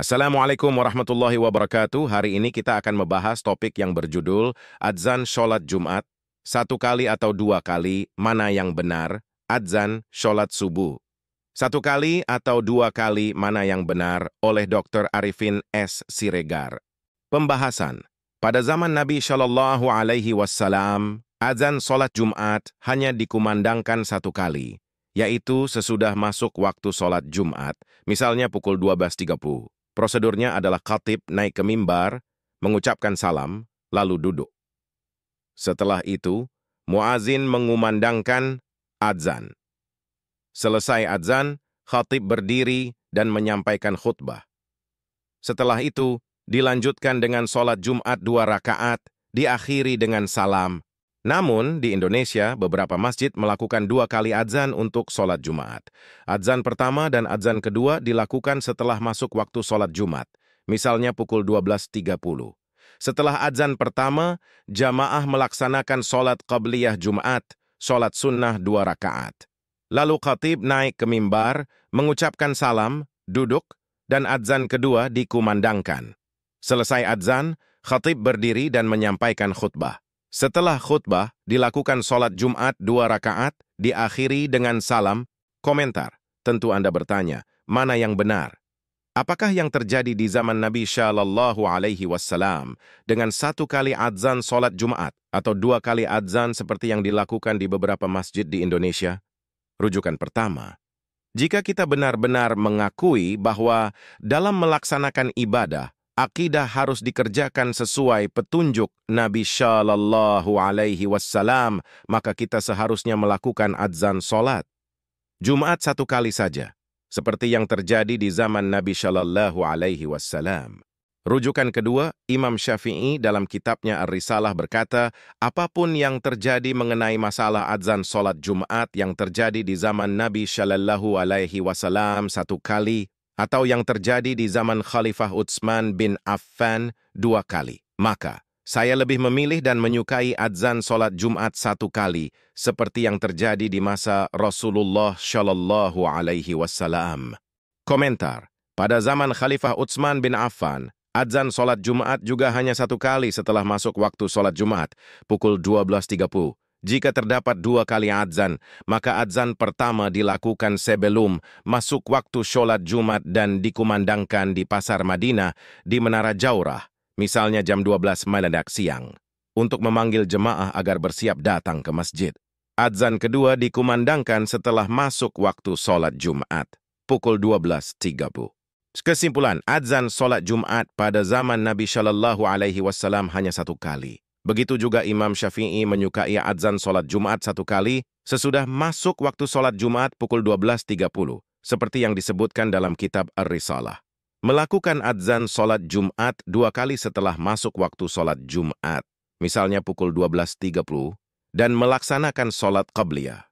Assalamualaikum warahmatullahi wabarakatuh. Hari ini kita akan membahas topik yang berjudul Adzan Sholat Jumat. Satu kali atau dua kali, mana yang benar? Adzan Sholat Subuh. Satu kali atau dua kali, mana yang benar? Oleh Dr. Arifin S. Siregar. Pembahasan. Pada zaman Nabi Shallallahu Alaihi Wasallam, adzan sholat Jumat hanya dikumandangkan satu kali, yaitu sesudah masuk waktu sholat Jumat, misalnya pukul 12.30. Prosedurnya adalah khatib naik ke mimbar, mengucapkan salam, lalu duduk. Setelah itu, muazin mengumandangkan adzan. Selesai adzan, khatib berdiri dan menyampaikan khutbah. Setelah itu, dilanjutkan dengan sholat Jumat 2 rakaat, diakhiri dengan salam. Namun, di Indonesia, beberapa masjid melakukan 2 kali adzan untuk sholat Jumat. Adzan pertama dan adzan kedua dilakukan setelah masuk waktu sholat Jumat, misalnya pukul 12.30. Setelah adzan pertama, jamaah melaksanakan sholat qabliyah Jumat, sholat sunnah 2 rakaat. Lalu khatib naik ke mimbar, mengucapkan salam, duduk, dan adzan kedua dikumandangkan. Selesai adzan, khatib berdiri dan menyampaikan khutbah. Setelah khutbah, dilakukan sholat Jumat 2 rakaat, diakhiri dengan salam. Komentar, tentu Anda bertanya, mana yang benar? Apakah yang terjadi di zaman Nabi Shallallahu Alaihi Wasallam dengan 1 kali adzan sholat Jumat atau 2 kali adzan seperti yang dilakukan di beberapa masjid di Indonesia? Rujukan pertama, jika kita benar-benar mengakui bahwa dalam melaksanakan ibadah, akidah harus dikerjakan sesuai petunjuk Nabi Shallallahu Alaihi Wasallam, maka kita seharusnya melakukan adzan sholat Jumat 1 kali saja, seperti yang terjadi di zaman Nabi Shallallahu Alaihi Wasallam. Rujukan kedua, Imam Syafi'i dalam kitabnya Ar-Risalah berkata, apapun yang terjadi mengenai masalah adzan sholat Jumat yang terjadi di zaman Nabi Shallallahu Alaihi Wasallam 1 kali, atau yang terjadi di zaman Khalifah Utsman bin Affan 2 kali, maka saya lebih memilih dan menyukai adzan sholat Jumat 1 kali, seperti yang terjadi di masa Rasulullah Shallallahu Alaihi Wasallam. Komentar, pada zaman Khalifah Utsman bin Affan, adzan sholat Jumat juga hanya 1 kali setelah masuk waktu sholat Jumat, pukul 12.30. Jika terdapat 2 kali adzan, maka adzan pertama dilakukan sebelum masuk waktu sholat Jumat dan dikumandangkan di Pasar Madinah di Menara Jaurah, misalnya jam 12 mendadak siang, untuk memanggil jemaah agar bersiap datang ke masjid. Adzan kedua dikumandangkan setelah masuk waktu sholat Jumat, pukul 12.30. Kesimpulan, adzan sholat Jumat pada zaman Nabi Shallallahu Alaihi Wasallam hanya 1 kali. Begitu juga Imam Syafi'i menyukai adzan sholat Jumat 1 kali sesudah masuk waktu sholat Jumat pukul 12.30, seperti yang disebutkan dalam kitab Ar-Risalah. Melakukan adzan sholat Jumat 2 kali setelah masuk waktu sholat Jumat, misalnya pukul 12.30, dan melaksanakan sholat qabliyah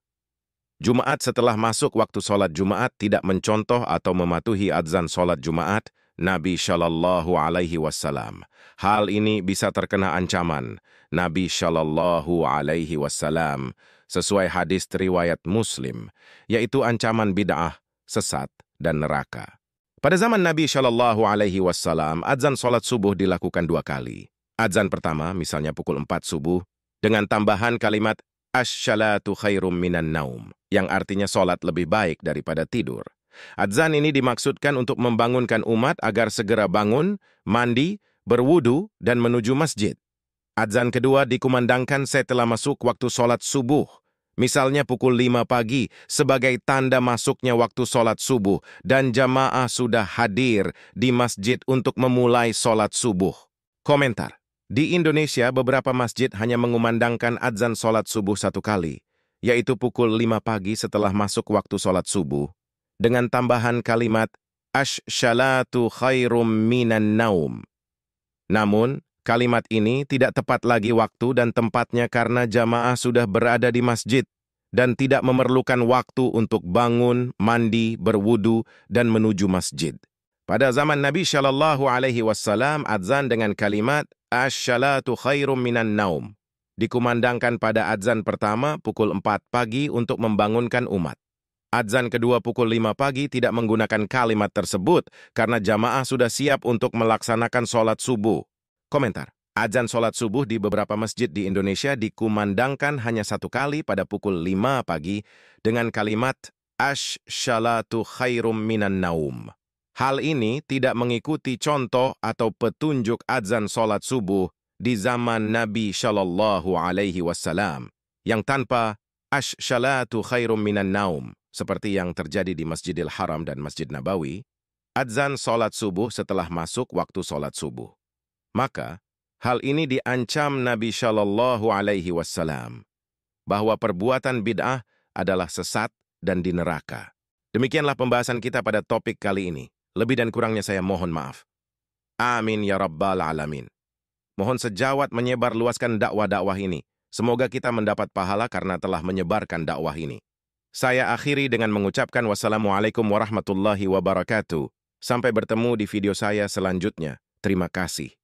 Jumat setelah masuk waktu sholat Jumat tidak mencontoh atau mematuhi adzan sholat Jumat Nabi Shallallahu Alaihi Wasallam. Hal ini bisa terkena ancaman Nabi Shallallahu Alaihi Wasallam sesuai hadis riwayat Muslim, yaitu ancaman bid'ah, sesat, dan neraka. Pada zaman Nabi Shallallahu Alaihi Wasallam, adzan sholat subuh dilakukan 2 kali. Adzan pertama, misalnya pukul 4 subuh, dengan tambahan kalimat Asy-syalatu khairum minan naum, yang artinya sholat lebih baik daripada tidur. Adzan ini dimaksudkan untuk membangunkan umat agar segera bangun, mandi, berwudu, dan menuju masjid. Adzan kedua dikumandangkan setelah masuk waktu sholat subuh, misalnya pukul 5 pagi, sebagai tanda masuknya waktu sholat subuh, dan jamaah sudah hadir di masjid untuk memulai sholat subuh. Komentar, di Indonesia beberapa masjid hanya mengumandangkan adzan sholat subuh 1 kali, yaitu pukul 5 pagi setelah masuk waktu sholat subuh, dengan tambahan kalimat Asy-syalatu khairum minan naum. Namun, kalimat ini tidak tepat lagi waktu dan tempatnya karena jamaah sudah berada di masjid dan tidak memerlukan waktu untuk bangun, mandi, berwudu, dan menuju masjid. Pada zaman Nabi Shallallahu Alaihi Wasallam, adzan dengan kalimat Asy-syalatu khairum minan naum dikumandangkan pada adzan pertama pukul 4 pagi untuk membangunkan umat. Adzan kedua pukul 5 pagi tidak menggunakan kalimat tersebut karena jamaah sudah siap untuk melaksanakan sholat subuh. Komentar. Adzan sholat subuh di beberapa masjid di Indonesia dikumandangkan hanya 1 kali pada pukul 5 pagi dengan kalimat Ash-shalatu khairum minan naum. Hal ini tidak mengikuti contoh atau petunjuk adzan sholat subuh di zaman Nabi Shallallahu Alaihi Wasallam yang tanpa Ash-shalatu khairum minan naum, seperti yang terjadi di Masjidil Haram dan Masjid Nabawi, adzan sholat subuh setelah masuk waktu sholat subuh. Maka, hal ini diancam Nabi Shallallahu Alaihi Wasallam bahwa perbuatan bid'ah adalah sesat dan di neraka. Demikianlah pembahasan kita pada topik kali ini. Lebih dan kurangnya saya mohon maaf. Amin ya rabbal alamin. Mohon sejawat menyebar luaskan dakwah-dakwah ini. Semoga kita mendapat pahala karena telah menyebarkan dakwah ini. Saya akhiri dengan mengucapkan wassalamualaikum warahmatullahi wabarakatuh. Sampai bertemu di video saya selanjutnya. Terima kasih.